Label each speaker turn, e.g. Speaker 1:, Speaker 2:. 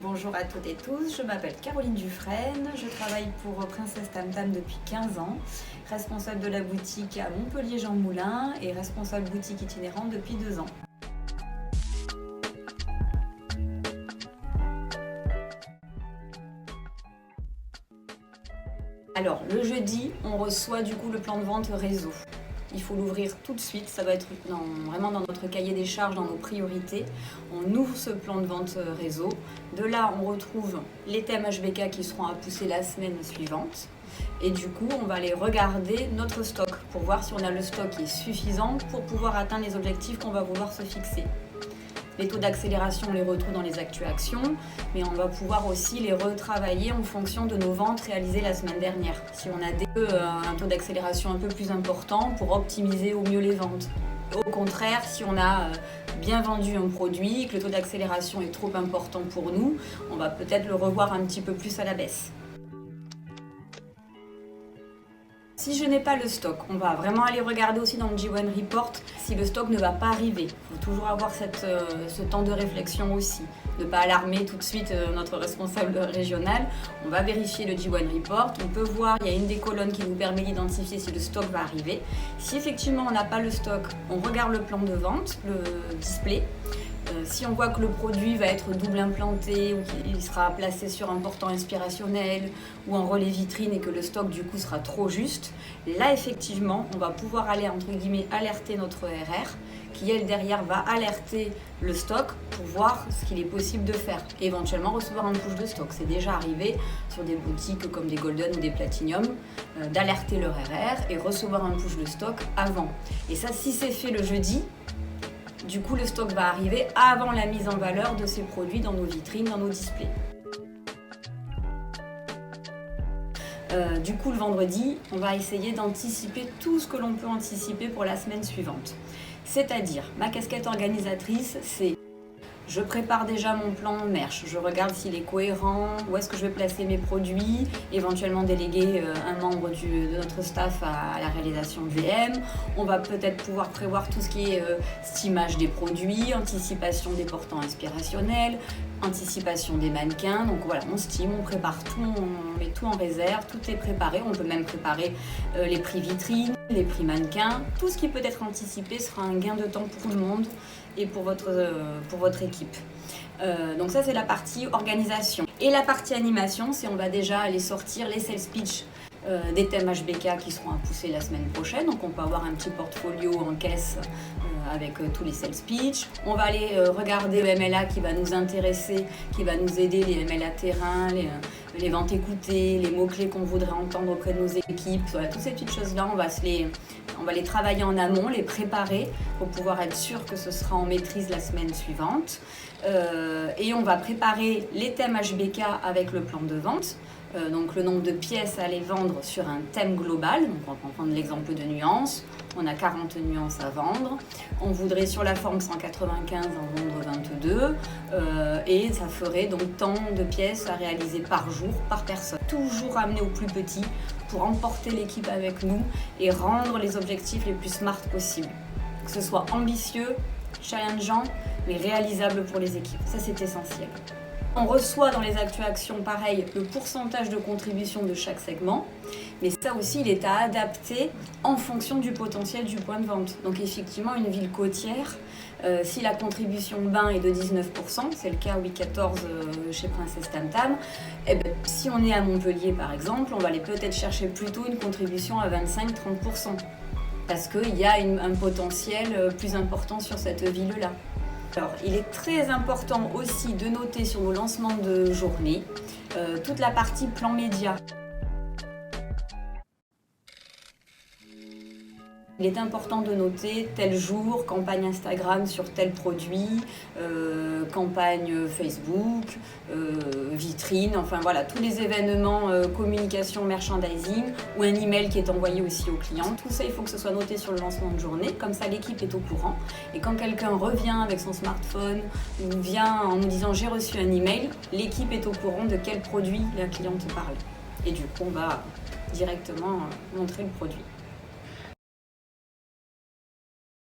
Speaker 1: Bonjour à toutes et tous, je m'appelle Caroline Dufresne, je travaille pour Princesse Tam Tam depuis 15 ans, responsable de la boutique à Montpellier-Jean Moulin et responsable boutique itinérante depuis 2 ans. Alors, le jeudi, on reçoit du coup le plan de vente réseau. Il faut l'ouvrir tout de suite, ça doit être vraiment dans notre cahier des charges, dans nos priorités. On ouvre ce plan de vente réseau. De là, on retrouve les thèmes HBK qui seront à pousser la semaine suivante. Et du coup, on va aller regarder notre stock pour voir si on a le stock qui est suffisant pour pouvoir atteindre les objectifs qu'on va vouloir se fixer. Les taux d'accélération, on les retrouve dans les actions, mais on va pouvoir aussi les retravailler en fonction de nos ventes réalisées la semaine dernière. Si on a un taux d'accélération un peu plus important pour optimiser au mieux les ventes. Au contraire, si on a bien vendu un produit, que le taux d'accélération est trop important pour nous, on va peut-être le revoir un petit peu plus à la baisse. Si je n'ai pas le stock, on va vraiment aller regarder aussi dans le G1 Report si le stock ne va pas arriver. Il faut toujours avoir ce temps de réflexion aussi, ne pas alarmer tout de suite notre responsable régional. On va vérifier le G1 Report, on peut voir, il y a une des colonnes qui nous permet d'identifier si le stock va arriver. Si effectivement on n'a pas le stock, on regarde le plan de vente, le display. Si on voit que le produit va être double implanté ou qu'il sera placé sur un portant inspirationnel ou en relais vitrine et que le stock du coup sera trop juste, là effectivement on va pouvoir aller entre guillemets alerter notre RR qui elle derrière va alerter le stock pour voir ce qu'il est possible de faire. Et éventuellement recevoir un push de stock. C'est déjà arrivé sur des boutiques comme des Golden ou des Platinum d'alerter leur RR et recevoir un push de stock avant. Et ça si c'est fait le jeudi, du coup, le stock va arriver avant la mise en valeur de ces produits dans nos vitrines, dans nos displays. Du coup, le vendredi, on va essayer d'anticiper tout ce que l'on peut anticiper pour la semaine suivante. C'est-à-dire, ma casquette organisatrice, c'est je prépare déjà mon plan merch, je regarde s'il est cohérent, où est-ce que je vais placer mes produits, éventuellement déléguer un membre de notre staff à la réalisation de VM. On va peut-être pouvoir prévoir tout ce qui est stimage des produits, anticipation des portants inspirationnels, anticipation des mannequins. Donc voilà, on stime, on prépare tout, on met tout en réserve, tout est préparé. On peut même préparer les prix vitrines, les prix mannequins. Tout ce qui peut être anticipé sera un gain de temps pour tout le monde et pour votre équipe. Donc ça c'est la partie organisation. Et la partie animation, c'est on va déjà aller sortir les sales pitch des thèmes HBK qui seront à pousser la semaine prochaine. Donc on peut avoir un petit portfolio en caisse avec tous les sales pitch. On va aller regarder le MLA qui va nous intéresser, qui va nous aider, les MLA terrain, les ventes écoutées, les mots-clés qu'on voudrait entendre auprès de nos équipes. Voilà, toutes ces petites choses-là, on va les travailler en amont, les préparer pour pouvoir être sûr que ce sera en maîtrise la semaine suivante. Et on va préparer les thèmes HBK avec le plan de vente. Donc le nombre de pièces à aller vendre sur un thème global. Donc on va prendre l'exemple de nuances. On a 40 nuances à vendre. On voudrait sur la forme 195 en vendre 22. Et ça ferait donc tant de pièces à réaliser par jour, par personne. Toujours amener au plus petit pour emporter l'équipe avec nous et rendre les objectifs les plus smart possibles. Que ce soit ambitieux, challengeant, mais réalisable pour les équipes. Ça c'est essentiel. On reçoit dans les actions pareil le pourcentage de contribution de chaque segment, mais ça aussi il est à adapter en fonction du potentiel du point de vente. Donc effectivement une ville côtière, si la contribution bain est de 19%, c'est le cas oui 14 chez Princesse Tam Tam, et ben, si on est à Montpellier par exemple, on va aller peut-être chercher plutôt une contribution à 25-30%, parce qu'il y a un potentiel plus important sur cette ville-là. Alors, il est très important aussi de noter sur nos lancements de journée toute la partie plan média. Il est important de noter tel jour, campagne Instagram sur tel produit, campagne Facebook, vitrine, enfin voilà, tous les événements communication, merchandising ou un email qui est envoyé aussi aux clients. Tout ça, il faut que ce soit noté sur le lancement de journée, comme ça l'équipe est au courant. Et quand quelqu'un revient avec son smartphone ou vient en nous disant j'ai reçu un email, l'équipe est au courant de quel produit la cliente parle. Et du coup, on va directement montrer le produit.